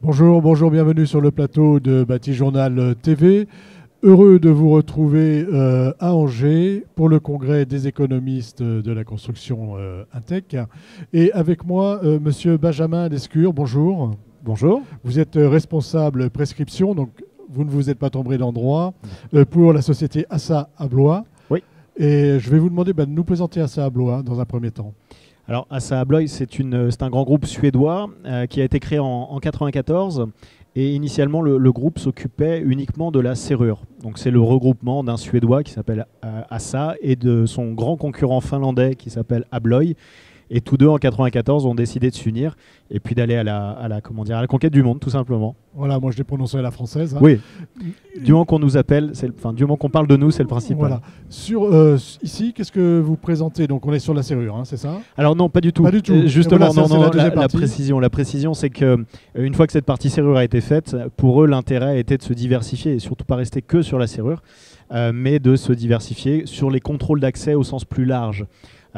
Bonjour, bonjour, bienvenue sur le plateau de Bâti Journal TV. Heureux de vous retrouver à Angers pour le congrès des économistes de la construction Intec. Et avec moi, monsieur Benjamin Lescure, bonjour. Bonjour. Vous êtes responsable prescription, donc vous ne vous êtes pas tombé d'endroit, pour la société ASSA Abloy. Oui. Et je vais vous demander de nous présenter ASSA Abloy dans un premier temps. Alors ASSA Abloy, c'est un grand groupe suédois qui a été créé en 1994. Et initialement, le groupe s'occupait uniquement de la serrure. Donc c'est le regroupement d'un Suédois qui s'appelle ASSA et de son grand concurrent finlandais qui s'appelle Abloy. Et tous deux, en 1994, ont décidé de s'unir et puis d'aller à la conquête du monde, tout simplement. Voilà, moi je l'ai prononcé à la française. Hein. Oui, du moment qu'on nous appelle, du moment qu'on parle de nous, c'est le principal. Voilà. Ici, qu'est-ce que vous présentez? Donc on est sur la serrure, hein, c'est ça? Alors non, pas du tout. Pas du tout. Justement, voilà, la précision, c'est que une fois que cette partie serrure a été faite, pour eux, l'intérêt était de se diversifier et surtout pas rester que sur la serrure, mais de se diversifier sur les contrôles d'accès au sens plus large.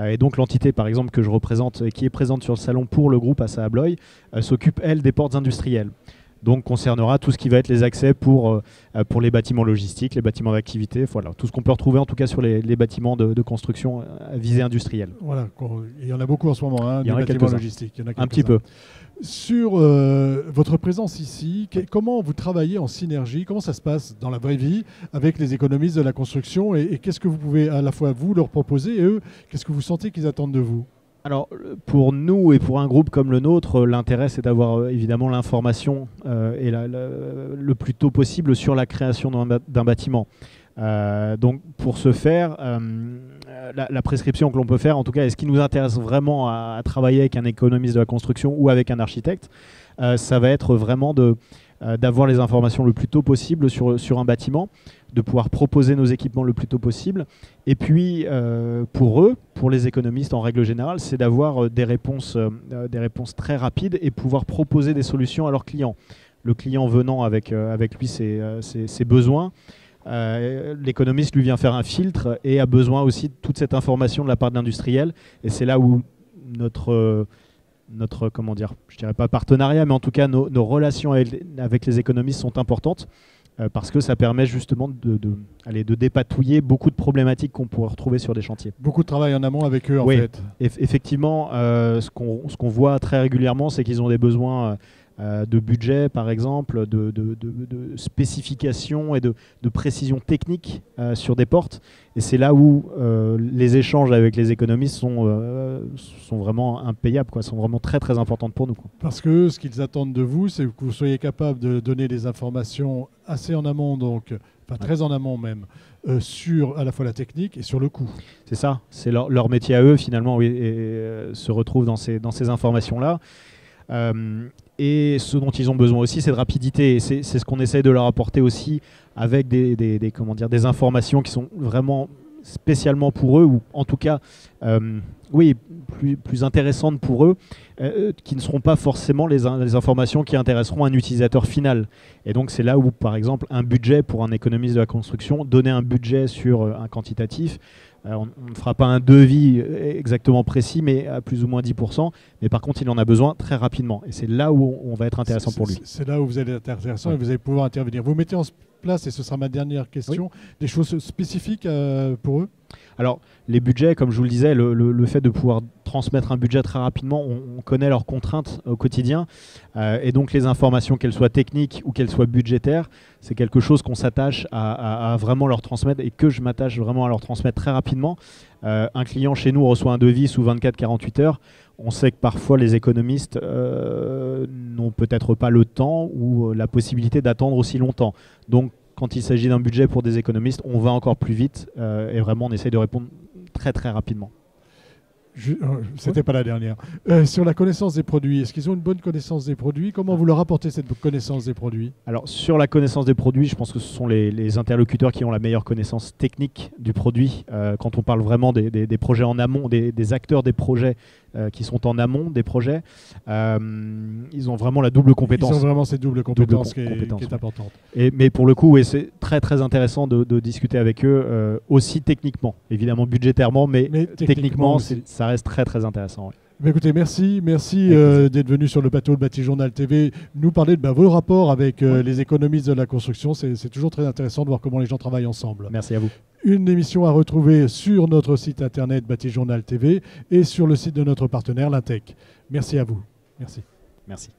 Et donc l'entité, par exemple, que je représente et qui est présente sur le salon pour le groupe ASSA Abloy, s'occupe, elle, des portes industrielles. Donc concernera tout ce qui va être les accès pour les bâtiments logistiques, les bâtiments d'activité, voilà, tout ce qu'on peut retrouver en tout cas sur les bâtiments de construction à visée industrielle. Voilà, il y en a beaucoup en ce moment, hein, des bâtiments logistiques. Il y en a un petit peu. Sur votre présence ici, comment vous travaillez en synergie? Comment ça se passe dans la vraie vie avec les économistes de la construction et qu'est-ce que vous pouvez à la fois vous leur proposer et eux, qu'est-ce que vous sentez qu'ils attendent de vous? Alors, pour nous et pour un groupe comme le nôtre, l'intérêt, c'est d'avoir évidemment l'information le plus tôt possible sur la création d'un bâtiment. Donc, pour ce faire, la prescription que l'on peut faire, en tout cas, et ce qui nous intéresse vraiment à travailler avec un économiste de la construction ou avec un architecte, ça va être vraiment d'avoir les informations le plus tôt possible sur un bâtiment, de pouvoir proposer nos équipements le plus tôt possible. Et puis, pour eux, pour les économistes en règle générale, c'est d'avoir des réponses très rapides et pouvoir proposer des solutions à leurs clients. Le client venant avec lui ses besoins, l'économiste lui vient faire un filtre et a besoin aussi de toute cette information de la part de l'industriel. Et c'est là où notre comment dire, je dirais pas partenariat, mais en tout cas nos relations avec les économistes sont importantes parce que ça permet justement de dépatouiller beaucoup de problématiques qu'on pourrait retrouver sur des chantiers. Beaucoup de travail en amont avec eux, en fait. Effectivement, ce qu'on voit très régulièrement, c'est qu'ils ont des besoins de budget, par exemple, de spécifications et de précision technique sur des portes. Et c'est là où les échanges avec les économistes sont vraiment impayables, sont vraiment très très importantes pour nous. Parce que ce qu'ils attendent de vous, c'est que vous soyez capable de donner des informations assez en amont, donc, enfin très en amont même, sur à la fois la technique et sur le coût. C'est ça, c'est leur métier à eux finalement, oui, et se retrouvent dans ces informations-là. Et ce dont ils ont besoin aussi, c'est de rapidité. Et c'est ce qu'on essaie de leur apporter aussi avec des informations qui sont vraiment spécialement pour eux, ou en tout cas plus intéressantes pour eux, qui ne seront pas forcément les informations qui intéresseront un utilisateur final. Et donc c'est là où, par exemple, un budget pour un économiste de la construction, donner un budget sur un quantitatif, on ne fera pas un devis exactement précis, mais à plus ou moins 10%. Mais par contre, il en a besoin très rapidement. Et c'est là où on va être intéressant pour lui. C'est là où vous allez être intéressant et vous allez pouvoir intervenir. Vous mettez en place, et ce sera ma dernière question, des choses spécifiques pour eux? Alors, les budgets, comme je vous le disais, le fait de pouvoir transmettre un budget très rapidement, on connaît leurs contraintes au quotidien. Et donc, les informations, qu'elles soient techniques ou qu'elles soient budgétaires, c'est quelque chose qu'on s'attache à vraiment leur transmettre et que je m'attache vraiment à leur transmettre très rapidement. Un client chez nous reçoit un devis sous 24-48 heures. On sait que parfois, les économistes n'ont peut-être pas le temps ou la possibilité d'attendre aussi longtemps. Donc, quand il s'agit d'un budget pour des économistes, on va encore plus vite et vraiment on essaye de répondre très très rapidement. C'était pas la dernière. Sur la connaissance des produits, est-ce qu'ils ont une bonne connaissance des produits? Comment vous leur apportez cette connaissance des produits? Alors sur la connaissance des produits, je pense que ce sont les interlocuteurs qui ont la meilleure connaissance technique du produit. Quand on parle vraiment des projets en amont, des acteurs des projets qui sont en amont des projets, ils ont vraiment la double compétence. Ils ont vraiment cette double compétence qui est importante. Mais pour le coup, oui, c'est très très intéressant de discuter avec eux aussi techniquement, évidemment budgétairement, mais techniquement ça reste très très intéressant. Oui. Écoutez, merci d'être venu sur le plateau de Bâti-Journal TV, nous parler de vos rapports avec les économistes de la construction. C'est toujours très intéressant de voir comment les gens travaillent ensemble. Merci à vous. Une émission à retrouver sur notre site internet Bâti-Journal TV et sur le site de notre partenaire, l'Intec. Merci à vous. Merci. Merci.